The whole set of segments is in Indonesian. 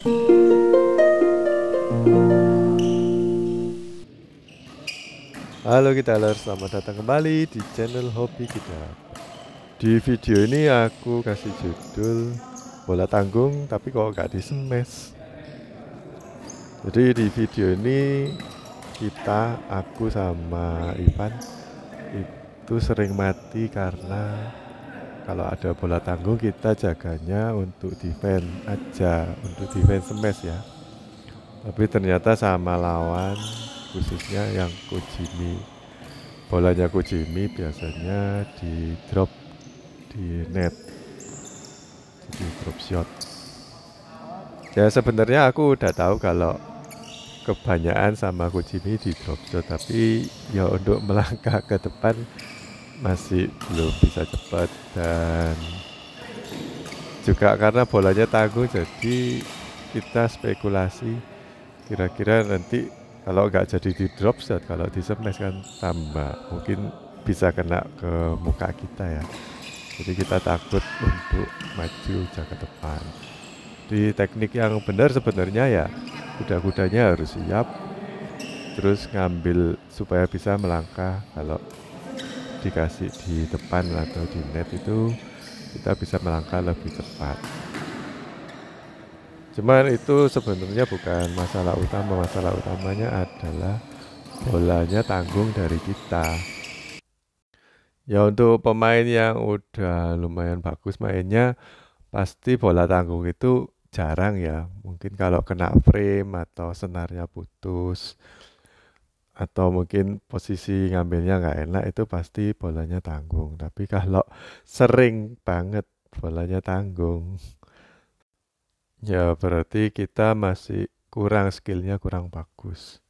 Halo Gitaler, selamat datang kembali di channel Hobi Gitar. Di video ini aku kasih judul bola tanggung tapi kok nggak di smash. Jadi di video ini aku sama Ivan itu sering mati karena kalau ada bola tanggung kita jaganya untuk defense aja, untuk defense smash ya. Tapi ternyata sama lawan, khususnya yang Kojimi, bolanya Kojimi biasanya di drop di net, jadi drop shot. Ya sebenarnya aku udah tahu kalau kebanyakan sama Kojimi di drop shot, tapi ya untuk melangkah ke depan masih belum bisa cepat, dan juga karena bolanya tanggung jadi kita spekulasi kira-kira nanti kalau nggak jadi di drop shot, kalau di smash kan tambah mungkin bisa kena ke muka kita ya. Jadi kita takut untuk maju ke depan. Di teknik yang benar sebenarnya ya kuda-kudanya harus siap, terus ngambil supaya bisa melangkah. Kalau dikasih di depan atau di net itu kita bisa melangkah lebih cepat. Cuman itu sebenarnya bukan masalah utama. Masalah utamanya adalah bolanya tanggung dari kita. Ya untuk pemain yang udah lumayan bagus mainnya, pasti bola tanggung itu jarang ya. Mungkin kalau kena frame atau senarnya putus, atau mungkin posisi ngambilnya nggak enak, itu pasti bolanya tanggung. Tapi kalau sering banget bolanya tanggung, ya berarti kita masih kurang, skillnya kurang bagus.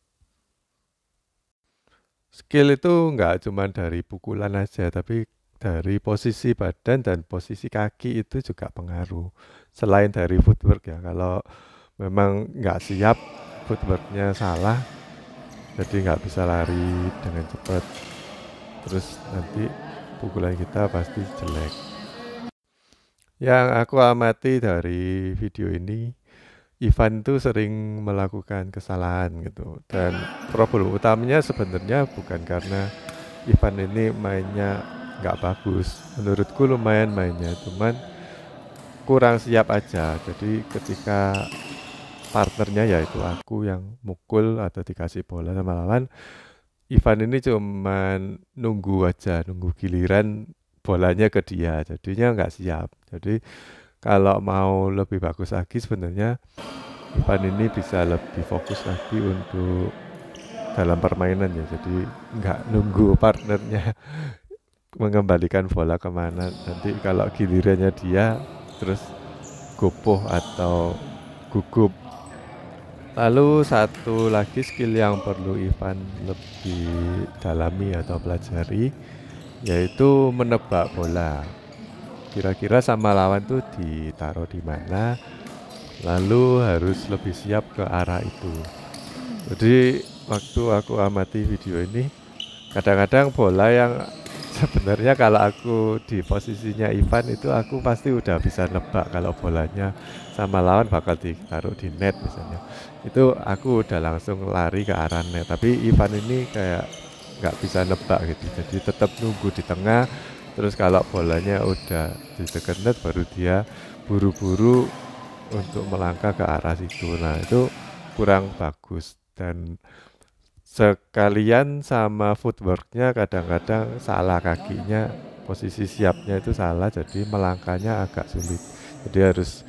Skill itu nggak cuma dari pukulan aja, tapi dari posisi badan dan posisi kaki itu juga pengaruh. Selain dari footwork ya, kalau memang nggak siap, footworknya salah, jadi nggak bisa lari dengan cepat. Terus nanti pukulan kita pasti jelek. Yang aku amati dari video ini, Ivan itu sering melakukan kesalahan gitu, dan problem utamanya sebenarnya bukan karena Ivan ini mainnya nggak bagus. Menurutku lumayan mainnya, cuman kurang siap aja. Jadi ketika partnernya yaitu aku yang mukul atau dikasih bola sama lawan, Ivan ini cuman nunggu aja, nunggu giliran bolanya ke dia, jadinya nggak siap. Jadi kalau mau lebih bagus lagi sebenarnya Ivan ini bisa lebih fokus lagi untuk dalam permainan ya. Jadi nggak nunggu partnernya mengembalikan bola kemana. Nanti kalau gilirannya dia terus gopoh atau gugup. Lalu satu lagi skill yang perlu Ivan lebih dalami atau pelajari, yaitu menebak bola. Kira-kira sama lawan tuh ditaruh di mana, lalu harus lebih siap ke arah itu. Jadi waktu aku amati video ini, kadang-kadang bola yang sebenarnya kalau aku di posisinya Ivan itu aku pasti udah bisa nebak kalau bolanya sama lawan bakal ditaruh di net misalnya. Itu aku udah langsung lari ke arah net. Tapi Ivan ini kayak nggak bisa nebak gitu. Jadi tetap nunggu di tengah. Terus kalau bolanya udah di dekat net baru dia buru-buru untuk melangkah ke arah situ. Nah itu kurang bagus, dan sekalian sama footworknya kadang-kadang salah, kakinya posisi siapnya itu salah, jadi melangkahnya agak sulit. Jadi harus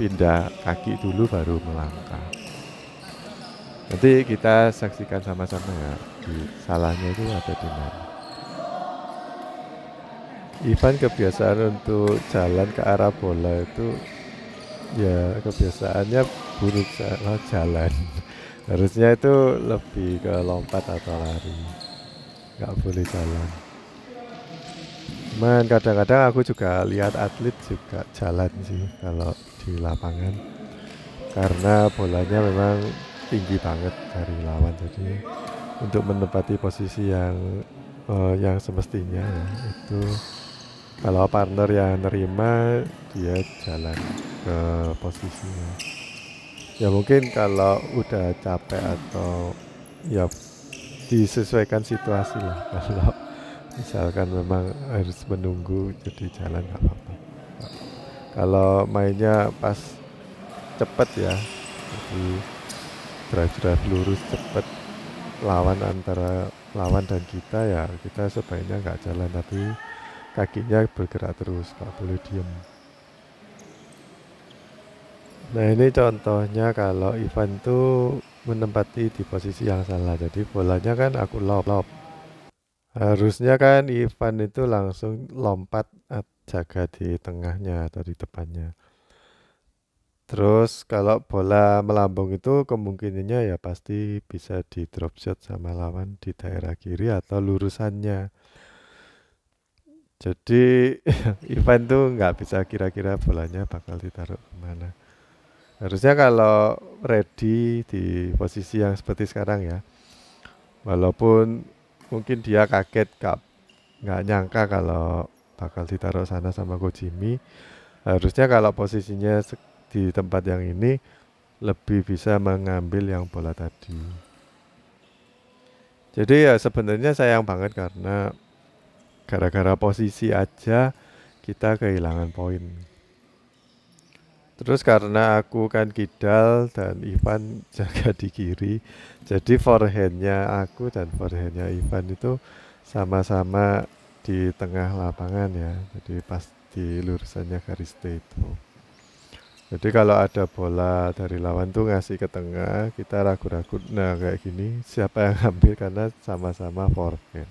pindah kaki dulu baru melangkah. Nanti kita saksikan sama-sama ya, salahnya itu ada di mana. Ivan kebiasaan untuk jalan ke arah bola itu ya kebiasaannya buruk salah jalan. Harusnya itu lebih ke lompat atau lari, nggak boleh jalan. Cuman kadang-kadang aku juga lihat atlet juga jalan sih kalau di lapangan, karena bolanya memang tinggi banget dari lawan. Jadi untuk menempati posisi yang semestinya ya, itu kalau partner yang nerima dia jalan ke posisinya. Ya mungkin kalau udah capek atau ya disesuaikan situasi lah. Kalau misalkan memang harus menunggu jadi jalan nggak apa-apa. Kalau mainnya pas cepet ya, jadi drive lurus cepet lawan antara lawan dan kita, ya kita sebaiknya nggak jalan tapi kakinya bergerak terus, nggak boleh diem. Nah ini contohnya kalau Ivan tuh menempati di posisi yang salah. Jadi bolanya kan aku lob. Harusnya kan Ivan itu langsung lompat jaga di tengahnya atau di depannya. Terus kalau bola melambung itu kemungkinannya ya pasti bisa di drop shot sama lawan di daerah kiri atau lurusannya. Jadi Ivan tuh nggak bisa kira-kira bolanya bakal ditaruh kemana. Harusnya kalau ready di posisi yang seperti sekarang ya, walaupun mungkin dia kaget nggak nyangka kalau bakal ditaruh sana sama Coach Jimmy, harusnya kalau posisinya di tempat yang ini lebih bisa mengambil yang bola tadi. Jadi ya sebenarnya sayang banget karena gara-gara posisi aja kita kehilangan poin. Terus karena aku kan kidal dan Ivan jaga di kiri, jadi forehandnya aku dan forehandnya Ivan itu sama-sama di tengah lapangan ya, jadi pas di lurusannya Kariste itu. Jadi kalau ada bola dari lawan tuh ngasih ke tengah, kita ragu-ragu, nah kayak gini siapa yang ambil karena sama-sama forehand.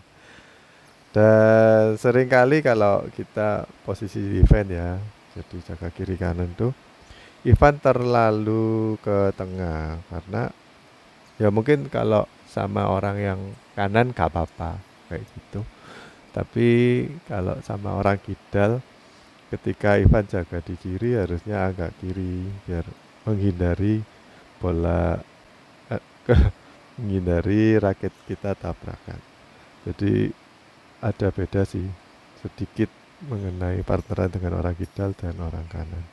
Dan seringkali kalau kita posisi defense ya, jadi jaga kiri kanan tuh Ivan terlalu ke tengah karena ya mungkin kalau sama orang yang kanan gak apa-apa kayak gitu. Tapi kalau sama orang kidal ketika Ivan jaga di kiri harusnya agak kiri biar menghindari bola ke menghindari raket kita tabrakan. Jadi ada beda sih sedikit mengenai partneran dengan orang kidal dan orang kanan.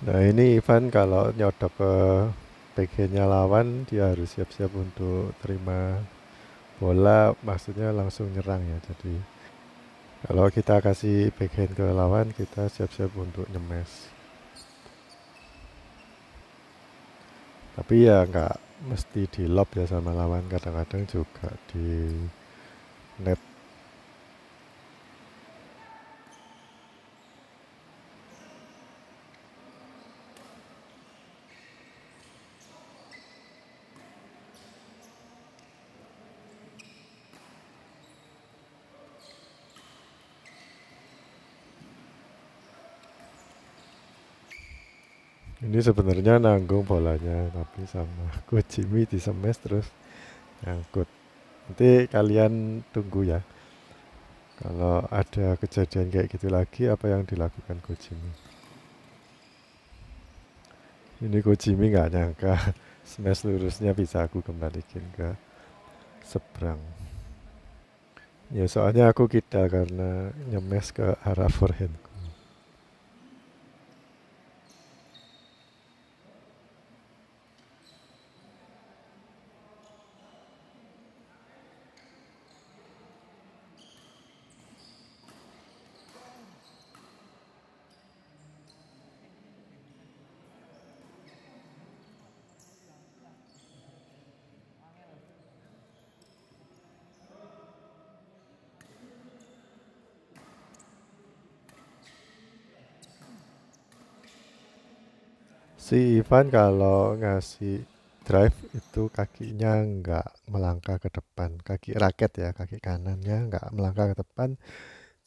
Nah ini Ivan kalau nyodok ke backhandnya lawan dia harus siap-siap untuk terima bola, maksudnya langsung nyerang ya. Jadi kalau kita kasih backhand ke lawan kita siap-siap untuk nyemes. Tapi ya nggak mesti di lob ya sama lawan, kadang-kadang juga di net. Ini sebenarnya nanggung bolanya tapi sama Coach Jimmy di smash terus nyangkut. Nanti kalian tunggu ya. Kalau ada kejadian kayak gitu lagi apa yang dilakukan Coach Jimmy. Ini Coach Jimmy nggak nyangka smash lurusnya bisa aku kembalikan ke seberang. Ya soalnya aku kidal karena nyemes ke arah forehand. Si Ivan kalau ngasih drive itu kakinya nggak melangkah ke depan, kaki raket ya, kaki kanannya nggak melangkah ke depan,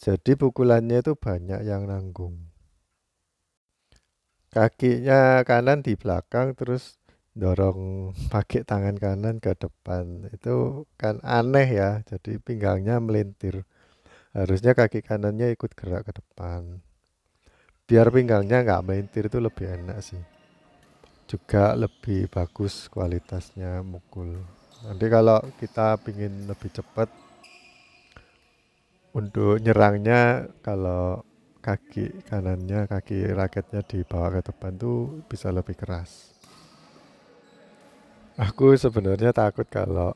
jadi pukulannya itu banyak yang nanggung. Kakinya kanan di belakang terus dorong pakai tangan kanan ke depan, itu kan aneh ya, jadi pinggangnya melintir. Harusnya kaki kanannya ikut gerak ke depan. Biar pinggangnya nggak melintir itu lebih enak sih. Juga lebih bagus kualitasnya mukul. Nanti kalau kita pingin lebih cepat untuk nyerangnya, kalau kaki kanannya, kaki raketnya dibawa ke depan tuh bisa lebih keras. Aku sebenarnya takut kalau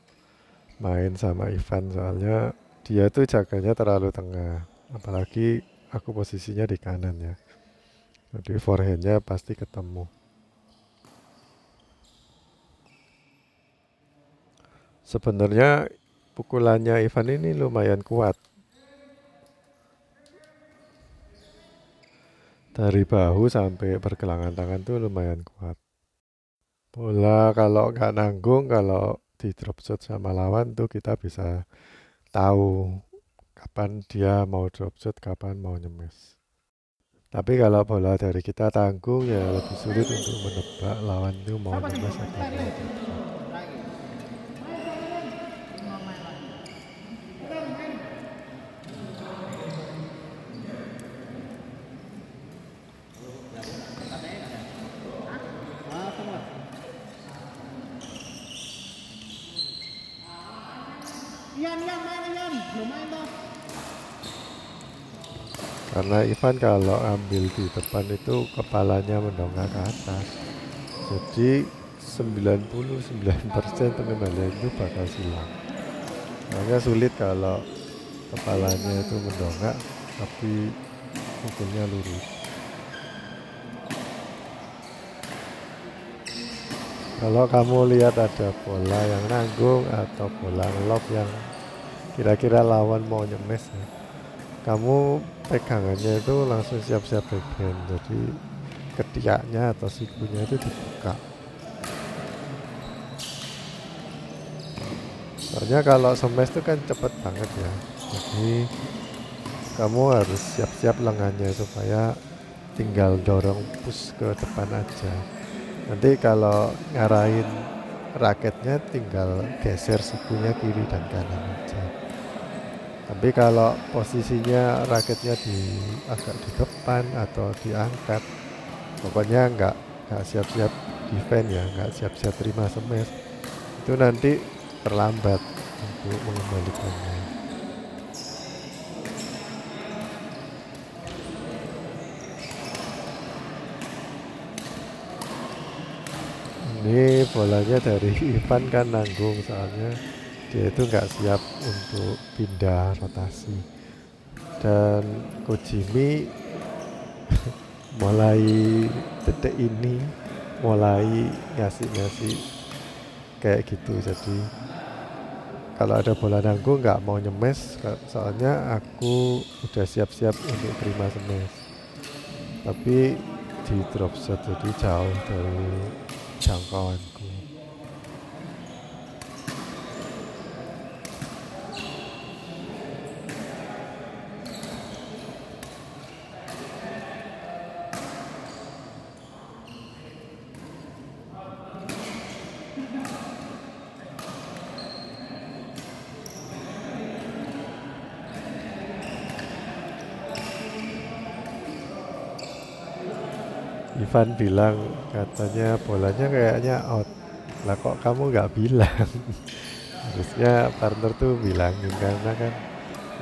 main sama Ivan, soalnya dia tuh jaganya terlalu tengah. Apalagi aku posisinya di kanan ya. Jadi forehandnya pasti ketemu. Sebenarnya pukulannya Ivan ini lumayan kuat. Dari bahu sampai pergelangan tangan tuh lumayan kuat. Bola kalau nggak nanggung, kalau di drop shot sama lawan tuh kita bisa tahu kapan dia mau drop shot, kapan mau nyemes. Tapi kalau bola dari kita tanggung ya lebih sulit untuk menebak lawan itu mau nyemes atau mau drop shot. Karena Ivan kalau ambil di depan itu kepalanya mendongak ke atas. Jadi 99% pengendalian itu bakal silang. Makanya sulit kalau kepalanya itu mendongak tapi pukulnya lurus. Kalau kamu lihat ada bola yang nanggung atau bola ngelob yang kira-kira lawan mau nyemes ya, kamu pegangannya itu langsung siap-siap backhand. Jadi ketiaknya atau sikunya itu dibuka. Soalnya kalau smash itu kan cepet banget ya. Jadi kamu harus siap-siap lengannya supaya tinggal dorong push ke depan aja. Nanti kalau ngarahin raketnya tinggal geser sikunya kiri dan kanan aja. Tapi kalau posisinya raketnya agak di depan atau diangkat, pokoknya nggak siap-siap defend ya, nggak siap-siap terima smash, itu nanti terlambat untuk mengembalikannya. Ini bolanya dari Ivan kan nanggung, soalnya dia itu nggak siap untuk pindah rotasi. Dan Kojimi mulai detik ini mulai ngasih kayak gitu. Jadi kalau ada bola nanggung nggak mau nyemes, soalnya aku udah siap-siap untuk terima smash. Tapi di drop shot, jadi jauh dari jangkauanku. Ivan bilang katanya bolanya kayaknya out. Lah kok kamu nggak bilang? Harusnya partner tuh bilangin, karena kan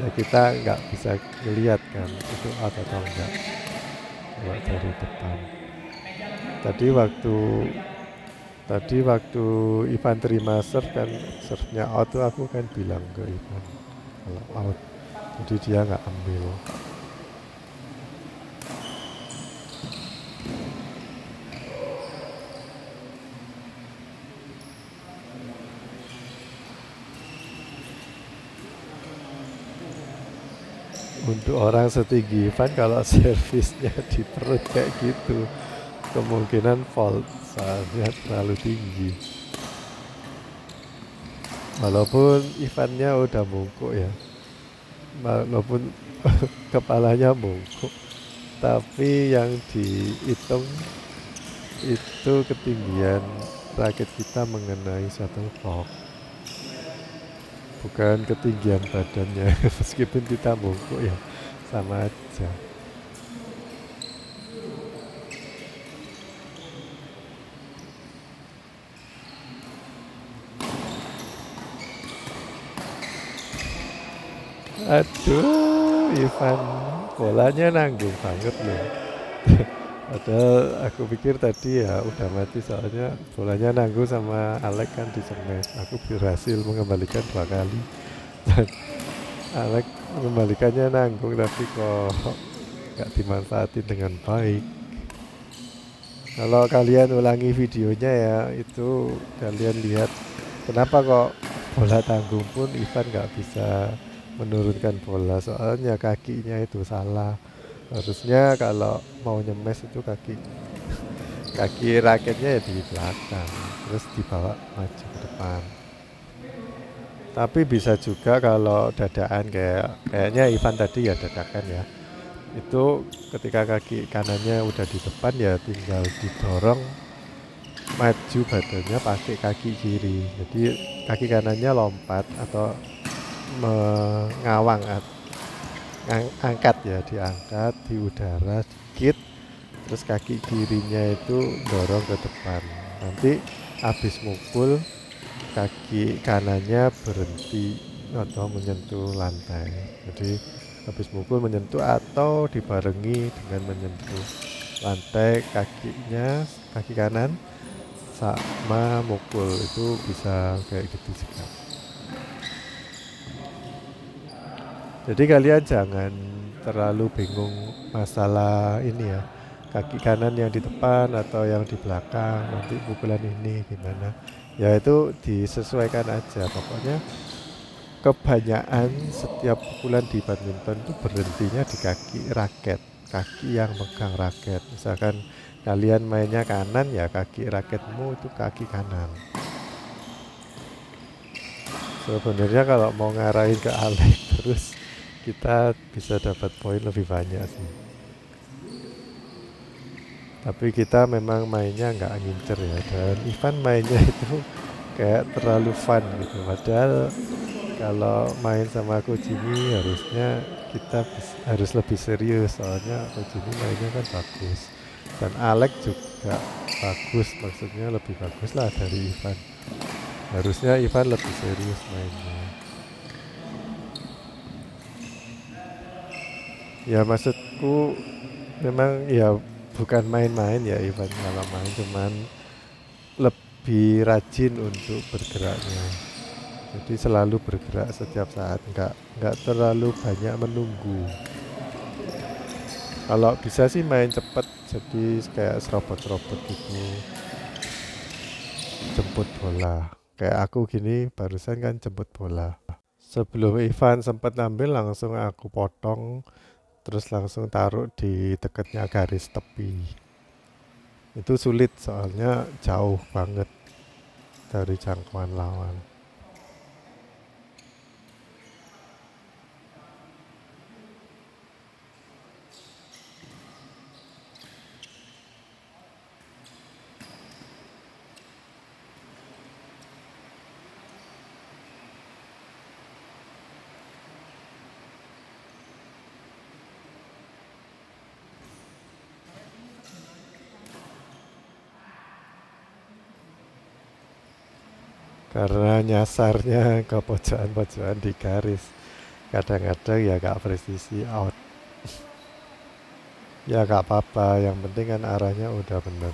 ya kita nggak bisa ngelihat kan itu out atau enggak kalau dari depan. Tadi waktu Ivan terima serve kan, serve-nya out tuh aku kan bilang ke Ivan kalau out. Jadi dia nggak ambil. Untuk orang setinggi Ivan, kalau servisnya di perut kayak gitu, kemungkinan fault, soalnya terlalu tinggi. Walaupun Ivannya udah bungkuk ya, walaupun kepalanya bungkuk, tapi yang dihitung itu ketinggian raket kita mengenai shuttlecock, bukan ketinggian badannya. Meskipun kita bungkuk ya sama aja. Aduh, Ivan bolanya nanggung banget loh. Padahal aku pikir tadi ya udah mati soalnya bolanya nanggung sama Alex kan di smash. Aku berhasil mengembalikan 2 kali. Dan Alex mengembalikannya nanggung tapi kok gak dimanfaatin dengan baik. Kalau kalian ulangi videonya ya itu kalian lihat kenapa kok bola tanggung pun Ivan gak bisa menurunkan bola soalnya kakinya itu salah. Harusnya kalau mau nyemes itu kaki raketnya ya di belakang terus dibawa maju ke depan. Tapi bisa juga kalau dadaan kayaknya Ivan tadi ya dadakan ya. Itu ketika kaki kanannya udah di depan ya tinggal didorong maju badannya pakai kaki kiri. Jadi kaki kanannya lompat atau mengawang angkat ya, diangkat di udara sedikit terus kaki kirinya itu dorong ke depan. Nanti habis mukul kaki kanannya berhenti atau menyentuh lantai. Jadi habis mukul menyentuh atau dibarengi dengan menyentuh lantai kaki kanan sama mukul itu bisa kayak gitu juga. Jadi kalian jangan terlalu bingung masalah ini ya, kaki kanan yang di depan atau yang di belakang, nanti pukulan ini gimana. Ya itu disesuaikan aja, pokoknya kebanyakan setiap pukulan di badminton itu berhentinya di kaki raket, kaki yang megang raket. Misalkan kalian mainnya kanan ya kaki raketmu itu kaki kanan. Sebenarnya kalau mau ngarahin ke Alex terus kita bisa dapat poin lebih banyak sih. Tapi kita memang mainnya nggak ngincer ya, dan Ivan mainnya itu kayak terlalu fun gitu. Padahal kalau main sama Coach Jimmy harusnya kita harus lebih serius soalnya Coach Jimmy mainnya kan bagus dan Alex juga bagus, maksudnya lebih bagus lah dari Ivan. Harusnya Ivan lebih serius mainnya. Ya maksudku memang ya bukan main-main ya Ivan kalau main, cuman lebih rajin untuk bergeraknya. Jadi selalu bergerak setiap saat, nggak terlalu banyak menunggu. Kalau bisa sih main cepat, jadi kayak serobot-serobot gitu, jemput bola. Kayak aku gini barusan kan jemput bola. Sebelum Ivan sempat ngambil langsung aku potong, terus langsung taruh di dekatnya garis tepi. Itu sulit soalnya jauh banget dari jangkauan lawan. Karena nyasarnya ke pojokan-pojokan di garis, kadang-kadang ya gak presisi out. Ya gak apa-apa, yang penting kan arahnya udah bener.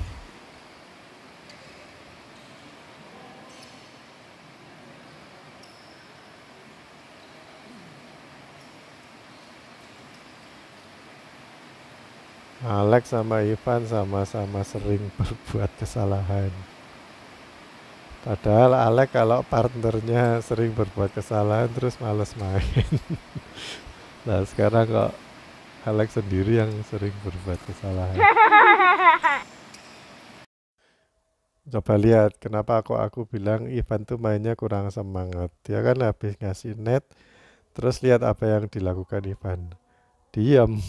Alex sama Ivan sama-sama sering berbuat kesalahan. Padahal Alex kalau partnernya sering berbuat kesalahan terus males main. Nah sekarang kok Alex sendiri yang sering berbuat kesalahan. Coba lihat kenapa kok aku bilang Ivan tuh mainnya kurang semangat. Dia kan habis ngasih net, terus lihat apa yang dilakukan Ivan. Diam.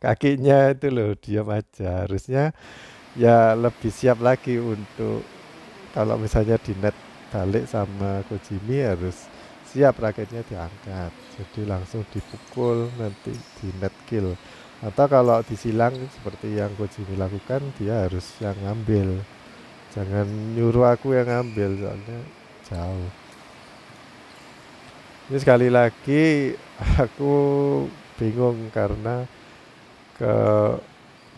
Kakinya itu loh, diam aja. Harusnya ya lebih siap lagi untuk kalau misalnya di net balik sama Coach Jimmy harus siap raketnya diangkat. Jadi langsung dipukul nanti di net kill. Atau kalau disilang seperti yang Coach Jimmy lakukan, dia harus yang ngambil. Jangan nyuruh aku yang ngambil soalnya jauh. Ini sekali lagi aku bingung karena ke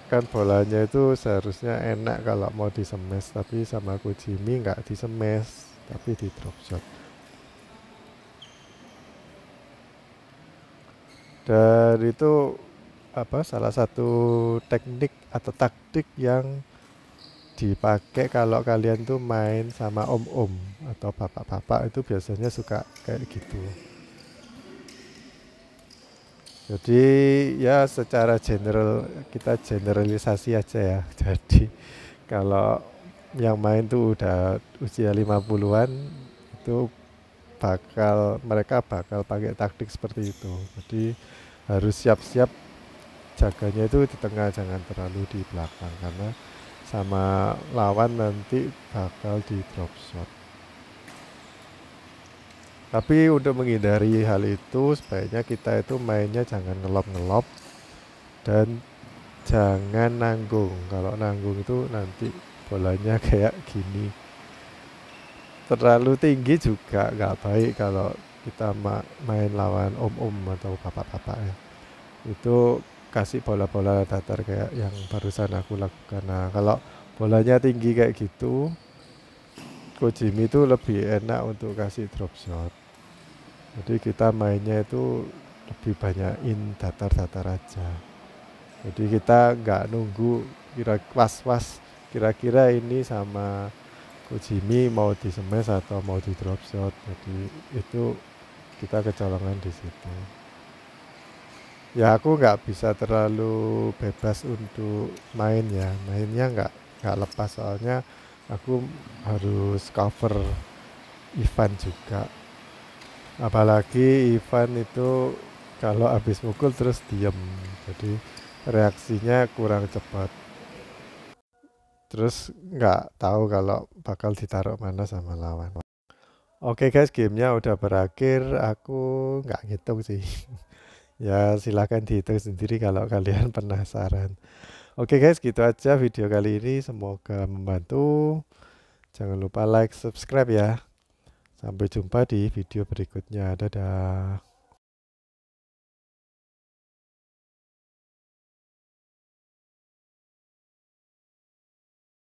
kan bolanya itu seharusnya enak kalau mau di smash, tapi sama Kojimi nggak di smash tapi di drop shot. Dan itu salah satu teknik atau taktik yang dipakai kalau kalian tuh main sama om-om atau bapak-bapak, itu biasanya suka kayak gitu. Jadi ya secara general, kita generalisasi aja ya. Jadi kalau yang main tuh udah usia 50-an itu mereka bakal pakai taktik seperti itu. Jadi harus siap-siap jaganya itu di tengah, jangan terlalu di belakang karena sama lawan nanti bakal di drop shot. Tapi untuk menghindari hal itu, sebaiknya kita itu mainnya jangan ngelop-ngelop dan jangan nanggung. Kalau nanggung itu nanti bolanya kayak gini. Terlalu tinggi juga nggak baik kalau kita main lawan om-om atau bapak-bapak ya. Itu kasih bola-bola datar kayak yang barusan aku lakukan. Nah, kalau bolanya tinggi kayak gitu, Kojimi itu lebih enak untuk kasih drop shot. Jadi kita mainnya itu lebih banyakin datar-datar aja. Jadi kita nggak nunggu was-was kira-kira ini sama Kojimi mau di smash atau mau di drop shot. Jadi itu kita kecolongan di situ. Ya aku nggak bisa terlalu bebas untuk main ya. Mainnya nggak lepas soalnya aku harus cover event juga. Apalagi event itu kalau habis mukul terus diem, jadi reaksinya kurang cepat. Terus nggak tahu kalau bakal ditaruh mana sama lawan. Oke guys, gamenya udah berakhir. Aku nggak ngitung sih. Ya silahkan dihitung sendiri kalau kalian penasaran. Oke guys, gitu aja video kali ini. Semoga membantu. Jangan lupa like, subscribe ya. Sampai jumpa di video berikutnya. Dadah.